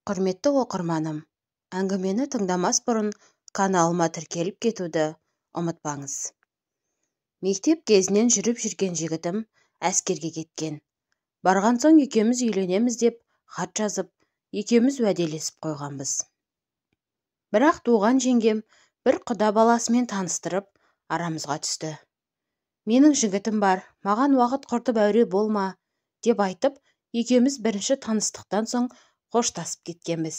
Құрметті оқырманым, әңгімені тыңдамас бұрын каналыма тіркеліп кетуді ұмытпаңыз. Мектеп кезінен жүріп жүрген жігітім әскерге кеткен. Барған соң екеуміз үйленеміз деп хат жазып, екеуміз уәделесіп қойғанбыз. Бірақ туған жеңгем бір құда баласымен таныстырып, арамызға түсті. Менің жігітім бар, маған уақыт құртып әуре болма, деп айтып, екеуміз бірінші таныстықтан соң қоштасып кеткенбіз.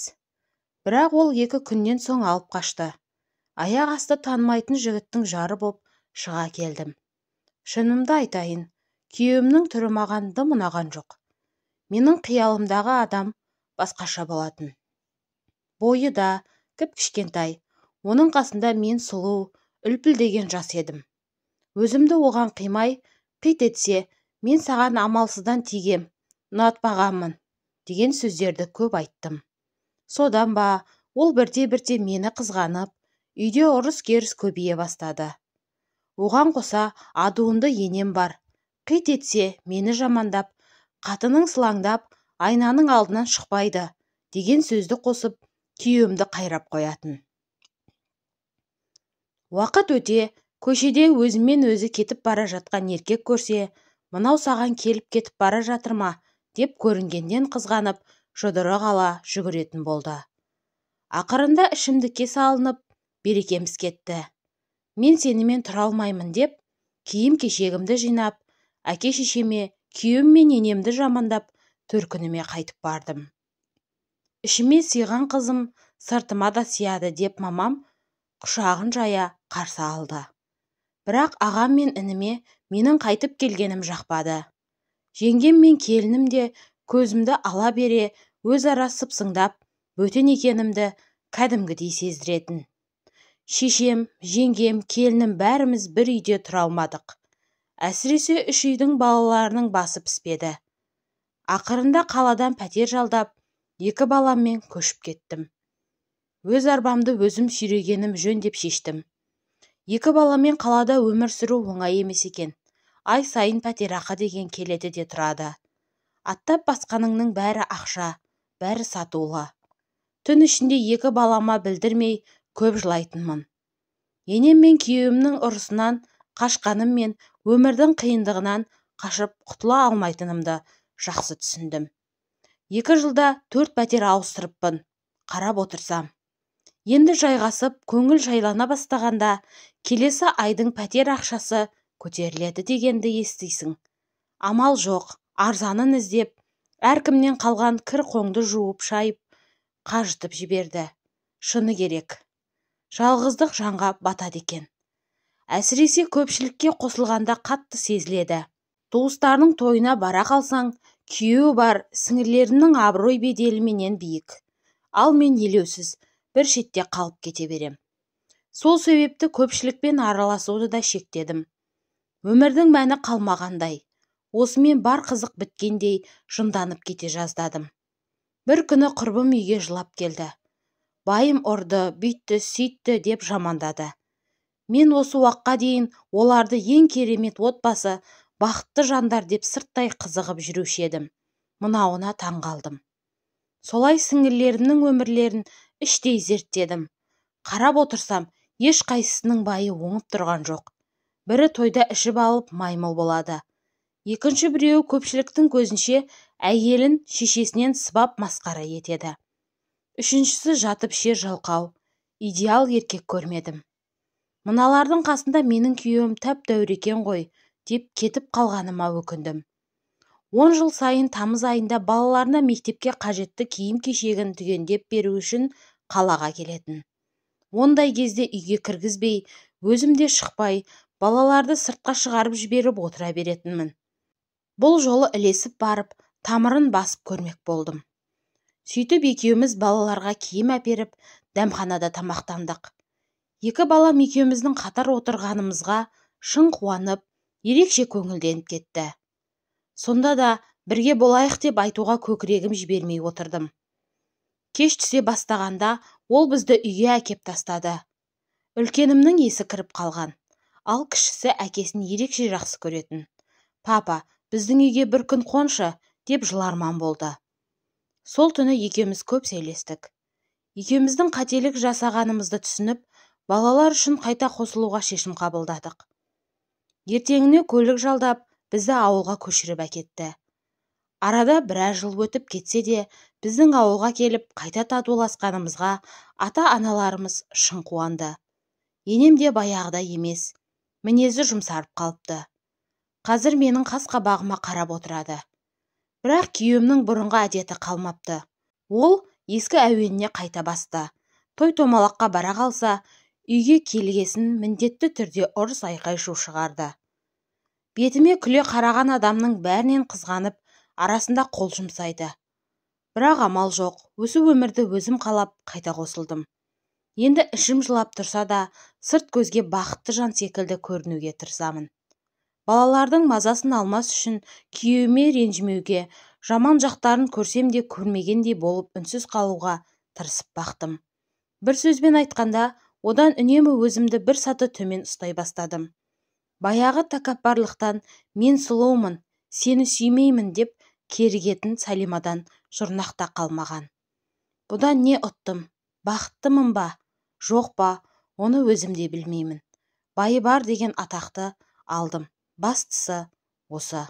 Бірақ ол 2 күннен соң алып қашты. Аяқ асты танымайтын жігіттің жары боп шыға келдім. Шынымды айтайын, күйеуімнің түрі маған дым ұнаған жоқ. Менің қиялымдағы адам басқаша болатын. Бойы да кіп-кішкентай, оның қасында мен сұлу, үлпілдеген жас едім. Өзімді оған қимай, қит етсе, мен саған амалсыздан тигем, ұнатпағанмын деген сөздерді көп айттым. Содан ба, ол бірте-бірте мені қызғанып, үйде ұрыс-керіс көбейе бастады. Оған қоса адуынды енем бар. Қит етсе, мені жамандап, қатының сылаңдап, айнаның алдынан шықпайды деген сөзді қосып, күйеуімді қайрап қоятын. Уақыт өте, көшеде өзімен өзі кетіп бара жатқан еркек көрсе, мынау саған келіп кетіп бара жатыр ма, деп көрінгеннен қызғанып, жұдырық ала жүгіретін болды. Ақырында ішімдікке салынып, берекеміз кетті. Мен сенімен тұра алмаймын деп, киім-кешегімді жинап, әке-шешеме, күйеуім мен енемді жамандап, төркініме қайтып бардым. Ішіме сыйған қызым сыртыма да сияды деп мамам құшағын жая қарсы алды. Бірақ ағам мен ініме менің қайтып келгенім жақпады. Жеңгем мен келінім де көзімді ала бере, өзара сыпсыңдап, бөтен екенімді кәдімгідей сездіретін. Шешем, жеңгем, келінім бәріміз бір үйде тұра алмадық. Әсіресе 3 үйдің балаларының басы піспеді. Ақырында қаладан пәтер жалдап, 2 баламмен көшіп кеттім. Өз арбамды өзім сүйрегенім жөн деп шештім. 2 баламен қалада өмір сүру оңай емес екен. Ай сайын пәтерақы деген келеді де тұрады. Аттап басқаныңның бәрі ақша, бәрі сатулы. Түн ішінде 2 балама білдірмей көп жылайтынмын. Енем мен күйеуімнің ұрысынан қашқаным мен өмірдің қиындығынан қашып құтыла алмайтынымды жақсы түсіндім. 2 жылда 4 пәтер ауыстырыппын. Қарап отырсам. Енді жайғасып, көңіл жайлана бастағанда, келесі айдың пәтер ақшасы көтеріледі дегенді естисің. Амал жоқ, арзанын іздеп, әркімнен қалған кір-қоңды жуып шайып, қажытып жіберді. Шыны керек. Жалғыздық жанға батады екен. Әсіресе көпшілікке қосылғанда қатты сезіледі. Туыстарының тойына бара қалсаң, күйеуі бар, сіңірлерінің абырой беделіменен биік. Ал мен елеусіз, бір шетте қалып кете берем. Сол себепті көпшілікпен араласуды да шектедім. Өмірдің мәні қалмағандай, осымен бар қызық біткендей жынданып кете жаздадым. Бір күні құрбым үйге жылап келді. Байым ұрды, бүйтті, сөйтті деп жамандады. Мен осы уақытқа дейін оларды ең керемет отбасы, бақытты жандар деп сырттай қызығып жүруші едім. Мынауына таң қалдым. Солай сіңірлерімнің өмірлерін іштей зерттедім. Қарап отырсам, ешқайсысының байы оңып тұрған жоқ. Бірі тойда ішіп алып маймыл болады. Екінші біреуі көпшіліктің көзінше әйелін шешесінен сыбап масқара етеді. Үшіншісі жатып шер жалқау, идеал еркек көрмедім. Мыналардың қасында менің күйеуім тәп-тәуір екен ғой, деп кетіп қалғаныма өкіндім. 10 жыл сайын тамыз айында балаларына мектепке қажетті киім-кешегін түгендеп беру үшін қалаға келетін. Ондай кезде үйге кіргізбей, өзімде шықпай, балаларды сыртқа шығарып жіберіп отыра беретінмін. Бұл жолы ілесіп барып, тамырын басып көрмек болдым. Сөйтіп екеуміз балаларға киім әперіп, дәмханада тамақтандық. 2 балам екеуміздің қатар отырғанымызға шын қуанып, ерекше көңілденіп кетті. Сонда да бірге болайық деп айтуға көкірегім жібермей отырдым. Кеш түсе бастағанда ол бізді үйге әкеп тастады. Үлкенімнің есі кіріп қалған. Ал кішісі әкесін ерекше жақсы көретін. Папа, біздің үйге бір күн қоншы, деп жыларман болды. Сол түні екеуміз көп сөйлестік. Екеуміздің қателік жасағанымызды түсініп, балалар үшін қайта қосылуға шешім қабылдадық. Ертеңіне көлік жалдап, бізді ауылға көшіріп әкетті. Арада біраз жыл өтіп кетсе де, біздің ауылға келіп қайта татуласқанымызға ата-аналарымыз шын қуанды. Енем де баяғыда емес, мінезі жұмсарып қалыпты. Қазір менің қас-қабағыма қарап отырады. Бірақ күйеуімнің бұрынғы әдеті қалмапты. Ол ескі әуеніне қайта басты. Той-томалаққа бара қалса, үйге келгесін міндетті түрде ұрыс айқай-шу шығарды. Бетіме күле қараған адамның бәрінен қызғанып, арасында қол жұмсайды. Бірақ амал жоқ, осы өмірді өзім қалап қайта қосылдым. Енді ішім жылап тұрса да, сырт көзге бақытты жан секілді көрінуге тырысамын. Балалардың мазасын алмас үшін күйеуіме ренжімеуге, жаман жақтарын көрсем де көрмегендей болып үнсіз қалуға тырысып бақтым. Бір сөзбен айтқанда, одан үнемі өзімді бір саты төмен ұстай бастадым. Баяғы тәкаппарлықтан мен сұлуымын, сені сүймеймін деп керігетін Сәлимадан жұрнақта қалмаған. Бұдан не ұттым? Бақыттымын ба? Жоқ па? Оны өзім де білмеймін. Байы бар деген атақты алдым. Бастысы осы.